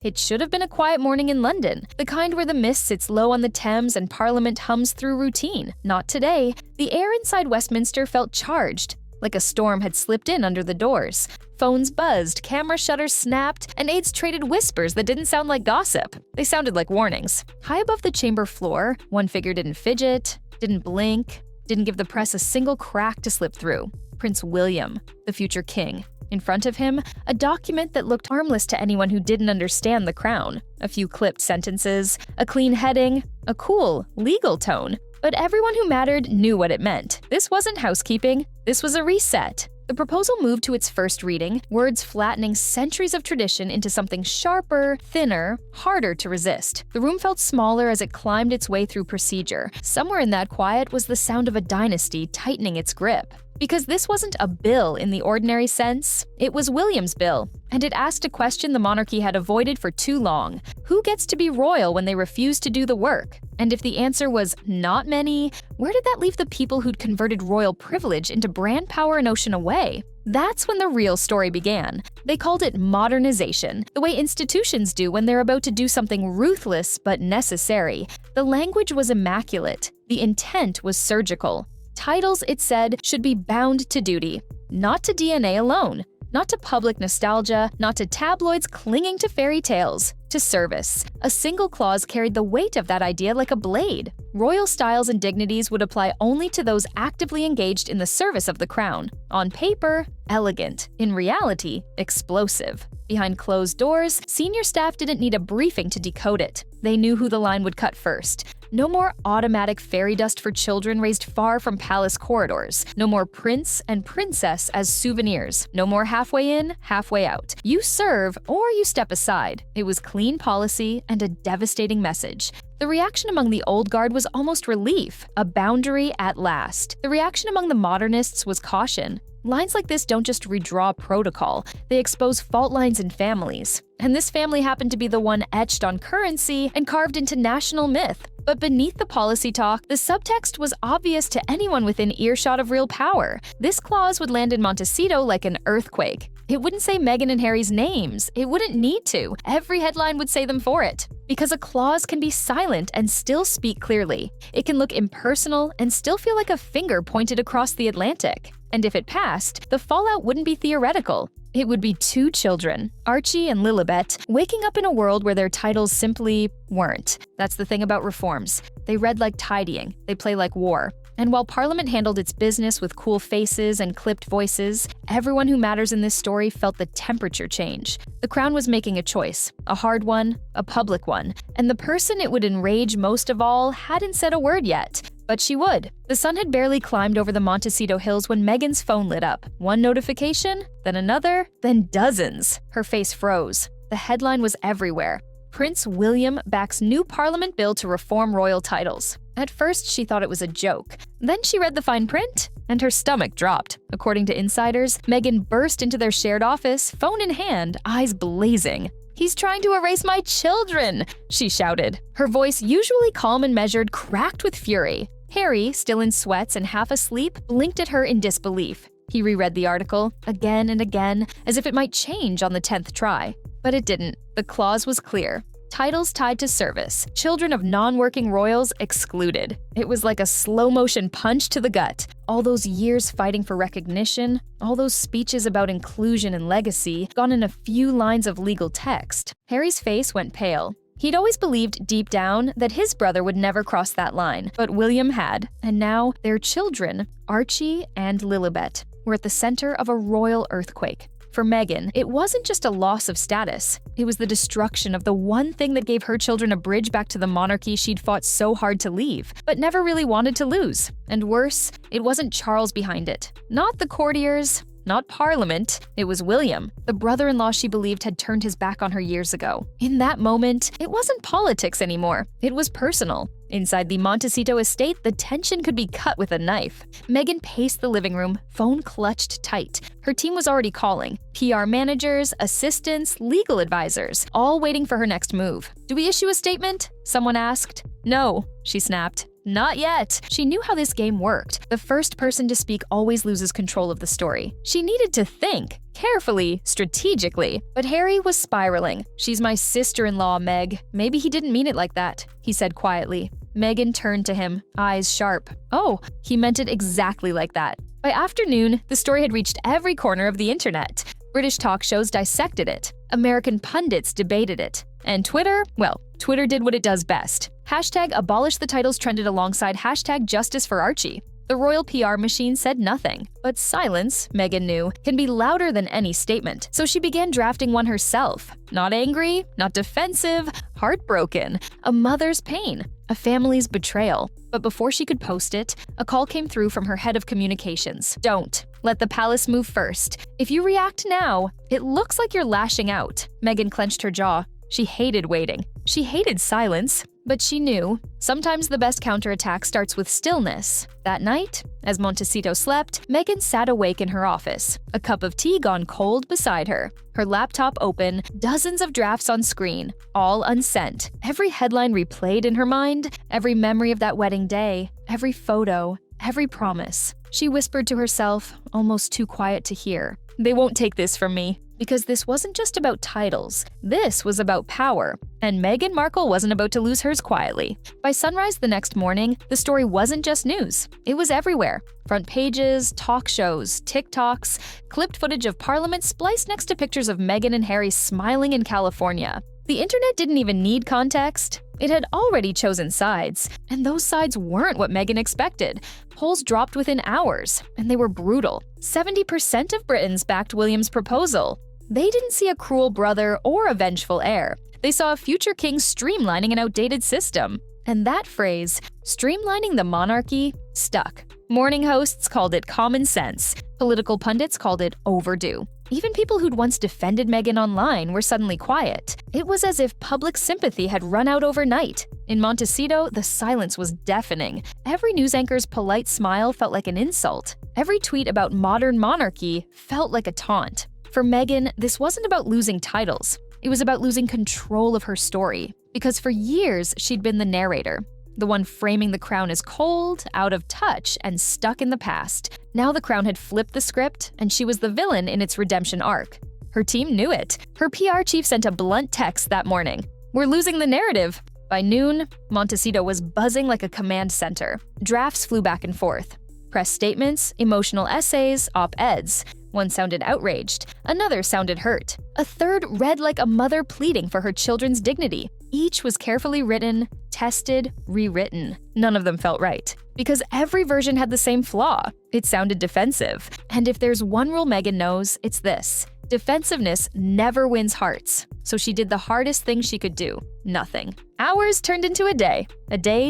It should have been a quiet morning in London, the kind where the mist sits low on the Thames and Parliament hums through routine. Not today. The air inside Westminster felt charged, like a storm had slipped in under the doors. Phones buzzed, camera shutters snapped, and aides traded whispers that didn't sound like gossip. They sounded like warnings. High above the chamber floor, one figure didn't fidget, didn't blink, didn't give the press a single crack to slip through. Prince William, the future king. In front of him, a document that looked harmless to anyone who didn't understand the crown. A few clipped sentences, a clean heading, a cool, legal tone. But everyone who mattered knew what it meant. This wasn't housekeeping, this was a reset. The proposal moved to its first reading, words flattening centuries of tradition into something sharper, thinner, harder to resist. The room felt smaller as it climbed its way through procedure. Somewhere in that quiet was the sound of a dynasty tightening its grip. Because this wasn't a bill in the ordinary sense, it was William's bill, and it asked a question the monarchy had avoided for too long. Who gets to be royal when they refuse to do the work? And if the answer was not many, where did that leave the people who'd converted royal privilege into brand power an ocean away? That's when the real story began. They called it modernization, the way institutions do when they're about to do something ruthless but necessary. The language was immaculate. The intent was surgical. Titles, it said, should be bound to duty, not to DNA alone, not to public nostalgia, not to tabloids clinging to fairy tales, to service. A single clause carried the weight of that idea like a blade. Royal styles and dignities would apply only to those actively engaged in the service of the crown. On paper, elegant. In reality, explosive. Behind closed doors, senior staff didn't need a briefing to decode it. They knew who the line would cut first. No more automatic fairy dust for children raised far from palace corridors. No more prince and princess as souvenirs. No more halfway in, halfway out. You serve or you step aside. It was clean policy and a devastating message. The reaction among the old guard was almost relief, a boundary at last. The reaction among the modernists was caution. Lines like this don't just redraw protocol, they expose fault lines in families. And this family happened to be the one etched on currency and carved into national myth. But beneath the policy talk, the subtext was obvious to anyone within earshot of real power. This clause would land in Montecito like an earthquake. It wouldn't say Meghan and Harry's names. It wouldn't need to. Every headline would say them for it. Because a clause can be silent and still speak clearly. It can look impersonal and still feel like a finger pointed across the Atlantic. And if it passed, the fallout wouldn't be theoretical. It would be two children, Archie and Lilibet, waking up in a world where their titles simply weren't. That's the thing about reforms. They read like tidying, they play like war. And while Parliament handled its business with cool faces and clipped voices, everyone who matters in this story felt the temperature change. The Crown was making a choice, a hard one, a public one, and the person it would enrage most of all hadn't said a word yet. But she would. The sun had barely climbed over the Montecito hills when Meghan's phone lit up. One notification, then another, then dozens. Her face froze. The headline was everywhere. Prince William backs new Parliament bill to reform royal titles. At first, she thought it was a joke. Then she read the fine print, and her stomach dropped. According to insiders, Meghan burst into their shared office, phone in hand, eyes blazing. "He's trying to erase my children!" she shouted. Her voice, usually calm and measured, cracked with fury. Harry, still in sweats and half asleep, blinked at her in disbelief. He reread the article, again and again, as if it might change on the 10th try. But it didn't. The clause was clear. Titles tied to service, children of non-working royals excluded. It was like a slow-motion punch to the gut. All those years fighting for recognition, all those speeches about inclusion and legacy, gone in a few lines of legal text. Harry's face went pale. He'd always believed deep down that his brother would never cross that line, but William had, and now their children, Archie and Lilibet, were at the center of a royal earthquake. For Meghan, it wasn't just a loss of status. It was the destruction of the one thing that gave her children a bridge back to the monarchy she'd fought so hard to leave, but never really wanted to lose. And worse, it wasn't Charles behind it. Not the courtiers, not Parliament. It was William, the brother-in-law she believed had turned his back on her years ago. In that moment, it wasn't politics anymore. It was personal. Inside the Montecito estate, the tension could be cut with a knife. Meghan paced the living room, phone clutched tight. Her team was already calling. PR managers, assistants, legal advisors, all waiting for her next move. "Do we issue a statement?" someone asked. "No," she snapped. Not yet. She knew how this game worked. The first person to speak always loses control of the story. She needed to think, carefully, strategically. But Harry was spiraling. "She's my sister-in-law, Meg. Maybe he didn't mean it like that," he said quietly. Meghan turned to him, eyes sharp. Oh, he meant it exactly like that. By afternoon, the story had reached every corner of the internet. British talk shows dissected it. American pundits debated it. And Twitter? Well, Twitter did what it does best. Hashtag abolish the titles trended alongside hashtag justice for Archie. The royal PR machine said nothing. But silence, Meghan knew, can be louder than any statement. So she began drafting one herself. Not angry, not defensive, heartbroken. A mother's pain, a family's betrayal. But before she could post it, a call came through from her head of communications. Don't. Let the palace move first. If you react now, it looks like you're lashing out. Meghan clenched her jaw. She hated waiting. She hated silence. But she knew, sometimes the best counterattack starts with stillness. That night, as Montecito slept, Meghan sat awake in her office, a cup of tea gone cold beside her, her laptop open, dozens of drafts on screen, all unsent, every headline replayed in her mind, every memory of that wedding day, every photo, every promise. She whispered to herself, almost too quiet to hear, "They won't take this from me." Because this wasn't just about titles. This was about power. And Meghan Markle wasn't about to lose hers quietly. By sunrise the next morning, the story wasn't just news. It was everywhere. Front pages, talk shows, TikToks, clipped footage of Parliament spliced next to pictures of Meghan and Harry smiling in California. The internet didn't even need context. It had already chosen sides, and those sides weren't what Meghan expected. Polls dropped within hours, and they were brutal. 70% of Britons backed William's proposal. They didn't see a cruel brother or a vengeful heir. They saw a future king streamlining an outdated system. And that phrase, streamlining the monarchy, stuck. Morning hosts called it common sense. Political pundits called it overdue. Even people who'd once defended Meghan online were suddenly quiet. It was as if public sympathy had run out overnight. In Montecito, the silence was deafening. Every news anchor's polite smile felt like an insult. Every tweet about modern monarchy felt like a taunt. For Meghan, this wasn't about losing titles. It was about losing control of her story. Because for years, she'd been the narrator. The one framing the crown as cold, out of touch, and stuck in the past. Now the crown had flipped the script, and she was the villain in its redemption arc. Her team knew it. Her PR chief sent a blunt text that morning. "We're losing the narrative." By noon, Montecito was buzzing like a command center. Drafts flew back and forth. Press statements, emotional essays, op-eds. One sounded outraged. Another sounded hurt. A third read like a mother pleading for her children's dignity. Each was carefully written, tested, rewritten. None of them felt right. Because every version had the same flaw. It sounded defensive. And if there's one rule Meghan knows, it's this. Defensiveness never wins hearts. So she did the hardest thing she could do. Nothing. Hours turned into a day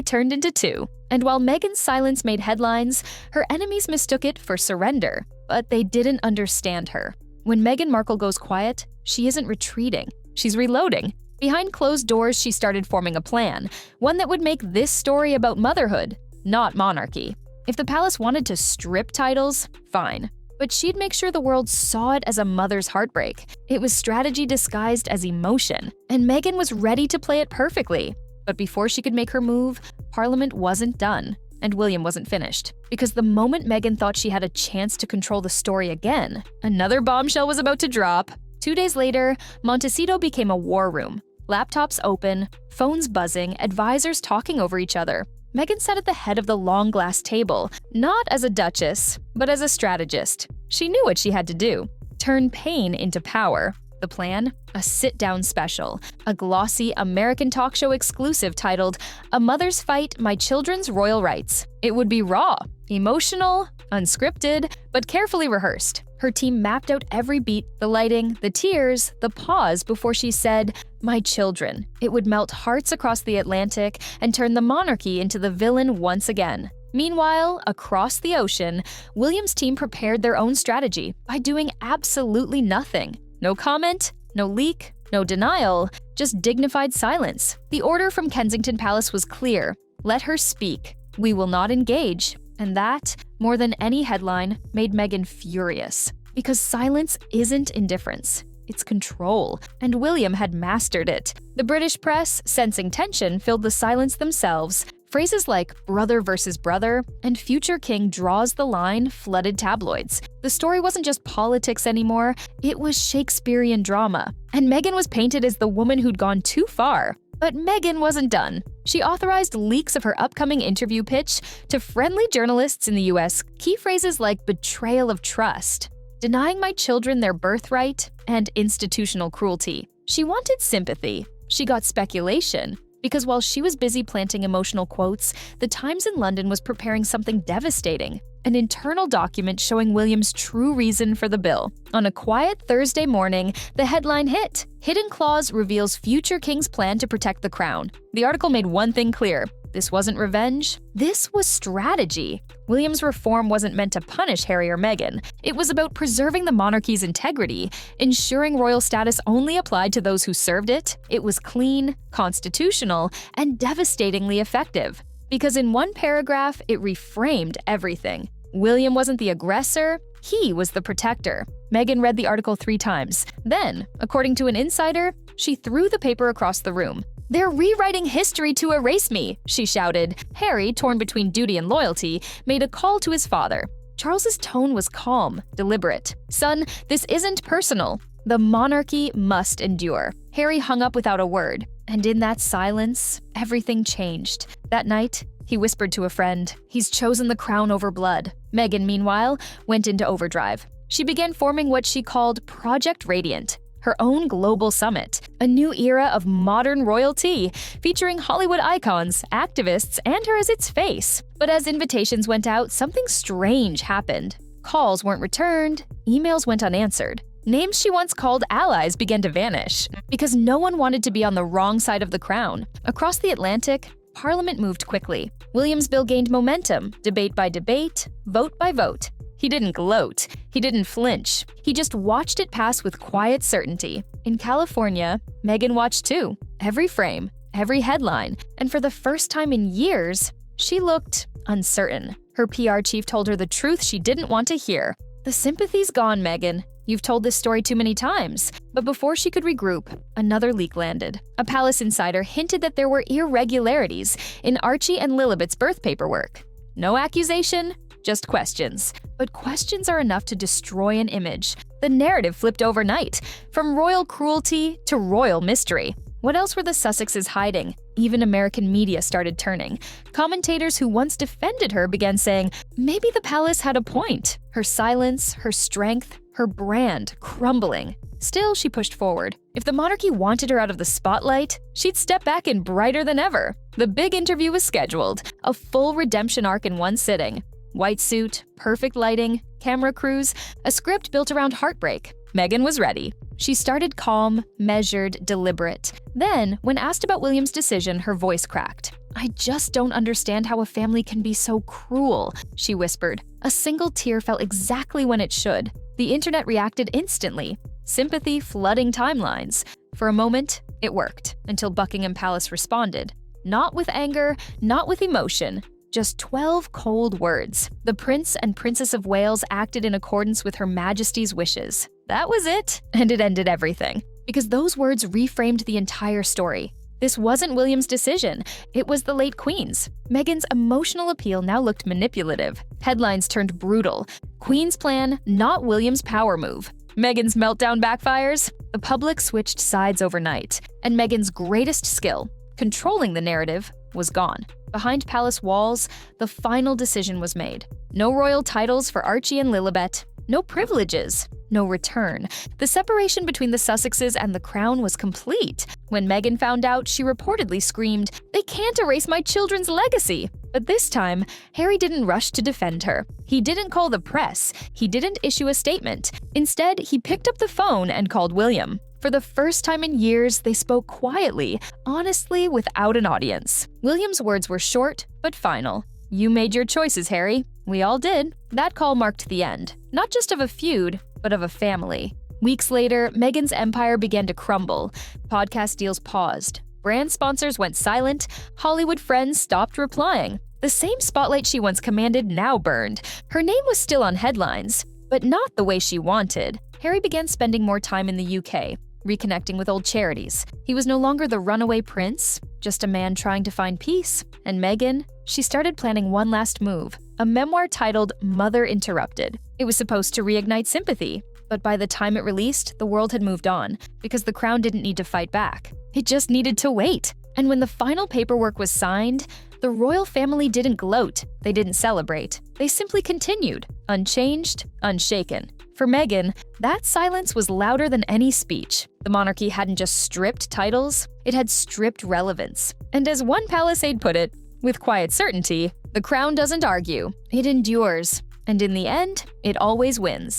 turned into 2. And while Meghan's silence made headlines, her enemies mistook it for surrender. But they didn't understand her. When Meghan Markle goes quiet, she isn't retreating. She's reloading. Behind closed doors, she started forming a plan, one that would make this story about motherhood, not monarchy. If the palace wanted to strip titles, fine. But she'd make sure the world saw it as a mother's heartbreak. It was strategy disguised as emotion, and Meghan was ready to play it perfectly. But before she could make her move, Parliament wasn't done, and William wasn't finished. Because the moment Meghan thought she had a chance to control the story again, another bombshell was about to drop. 2 days later, Montecito became a war room. Laptops open, phones buzzing, advisors talking over each other. Meghan sat at the head of the long glass table, not as a duchess, but as a strategist. She knew what she had to do. Turn pain into power. The plan? A sit-down special. A glossy American talk show exclusive titled, "A Mother's Fight, My Children's Royal Rights." It would be raw, emotional, unscripted, but carefully rehearsed. Her team mapped out every beat, the lighting, the tears, the pause before she said, "My children." It would melt hearts across the Atlantic and turn the monarchy into the villain once again. Meanwhile, across the ocean, William's team prepared their own strategy by doing absolutely nothing. No comment, no leak, no denial, just dignified silence. The order from Kensington Palace was clear. Let her speak. We will not engage. And that, more than any headline, made Meghan furious. Because silence isn't indifference. It's control, and William had mastered it. The British press, sensing tension, filled the silence themselves. Phrases like brother versus brother and future king draws the line flooded tabloids. The story wasn't just politics anymore, it was Shakespearean drama. And Meghan was painted as the woman who'd gone too far. But Meghan wasn't done. She authorized leaks of her upcoming interview pitch to friendly journalists in the US, key phrases like betrayal of trust, denying my children their birthright, and institutional cruelty. She wanted sympathy. She got speculation. Because while she was busy planting emotional quotes, the Times in London was preparing something devastating, an internal document showing William's true reason for the bill. On a quiet Thursday morning, the headline hit. Hidden clause reveals future king's plan to protect the crown. The article made one thing clear. This wasn't revenge. This was strategy. William's reform wasn't meant to punish Harry or Meghan. It was about preserving the monarchy's integrity, ensuring royal status only applied to those who served it. It was clean, constitutional, and devastatingly effective. Because in one paragraph, it reframed everything. William wasn't the aggressor, he was the protector. Meghan read the article 3 times. Then, according to an insider, she threw the paper across the room. "They're rewriting history to erase me," she shouted. Harry, torn between duty and loyalty, made a call to his father. Charles's tone was calm, deliberate. "Son, this isn't personal. The monarchy must endure." Harry hung up without a word. And in that silence, everything changed. That night, he whispered to a friend, "He's chosen the crown over blood." Meghan, meanwhile, went into overdrive. She began forming what she called Project Radiant, her own global summit, a new era of modern royalty, featuring Hollywood icons, activists, and her as its face. But as invitations went out, something strange happened. Calls weren't returned, emails went unanswered. Names she once called allies began to vanish, because no one wanted to be on the wrong side of the crown. Across the Atlantic, Parliament moved quickly. William's bill gained momentum, debate by debate, vote by vote. He didn't gloat. He didn't flinch. He just watched it pass with quiet certainty. In California, Meghan watched too. Every frame, every headline, and for the first time in years, she looked uncertain. Her PR chief told her the truth she didn't want to hear. "The sympathy's gone, Meghan. You've told this story too many times." But before she could regroup, another leak landed. A palace insider hinted that there were irregularities in Archie and Lilibet's birth paperwork. No accusation, just questions. But questions are enough to destroy an image. The narrative flipped overnight, from royal cruelty to royal mystery. What else were the Sussexes hiding? Even American media started turning. Commentators who once defended her began saying, maybe the palace had a point. Her silence, her strength, her brand crumbling. Still, she pushed forward. If the monarchy wanted her out of the spotlight, she'd step back in brighter than ever. The big interview was scheduled, a full redemption arc in one sitting. White suit, perfect lighting, camera crews, a script built around heartbreak. Meghan was ready. She started calm, measured, deliberate. Then, when asked about William's decision, her voice cracked. "I just don't understand how a family can be so cruel," she whispered. A single tear fell exactly when it should. The internet reacted instantly, sympathy flooding timelines. For a moment, it worked, until Buckingham Palace responded. Not with anger, not with emotion. Just 12 cold words. The Prince and Princess of Wales acted in accordance with Her Majesty's wishes. That was it, and it ended everything. Because those words reframed the entire story. This wasn't William's decision, it was the late Queen's. Meghan's emotional appeal now looked manipulative. Headlines turned brutal. Queen's plan, not William's power move. Meghan's meltdown backfires. The public switched sides overnight. And Meghan's greatest skill, controlling the narrative, was gone. Behind palace walls, the final decision was made. No royal titles for Archie and Lilibet. No privileges. No return. The separation between the Sussexes and the crown was complete. When Meghan found out, she reportedly screamed, "They can't erase my children's legacy!" But this time, Harry didn't rush to defend her. He didn't call the press. He didn't issue a statement. Instead, he picked up the phone and called William. For the first time in years, they spoke quietly, honestly, without an audience. William's words were short, but final. "You made your choices, Harry. We all did." That call marked the end, not just of a feud, but of a family. Weeks later, Meghan's empire began to crumble. Podcast deals paused. Brand sponsors went silent. Hollywood friends stopped replying. The same spotlight she once commanded now burned. Her name was still on headlines, but not the way she wanted. Harry began spending more time in the UK. reconnecting with old charities. He was no longer the runaway prince, just a man trying to find peace. And Meghan, she started planning one last move, a memoir titled Mother Interrupted. It was supposed to reignite sympathy, but by the time it released, the world had moved on, because the crown didn't need to fight back. It just needed to wait. And when the final paperwork was signed, the royal family didn't gloat, they didn't celebrate. They simply continued, unchanged, unshaken. For Meghan, that silence was louder than any speech. The monarchy hadn't just stripped titles, it had stripped relevance. And as one palisade put it, with quiet certainty, the crown doesn't argue, it endures. And in the end, it always wins.